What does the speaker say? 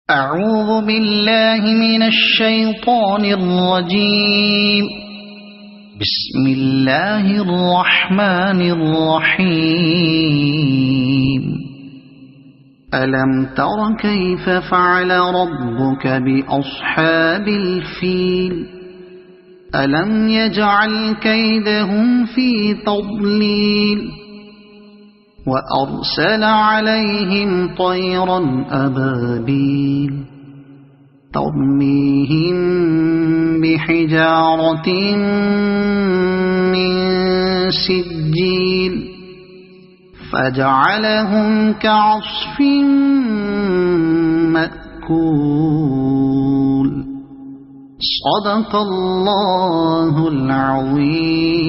أعوذ بالله من الشيطان الرجيم. بسم الله الرحمن الرحيم. ألم تر كيف فعل ربك بأصحاب الفيل؟ ألم يجعل كيدهم في تضليل وأرسل عليهم طيرا أبابيل ترميهم بحجارة من سجيل فجعلهم كعصف مأكول. صدق الله العظيم.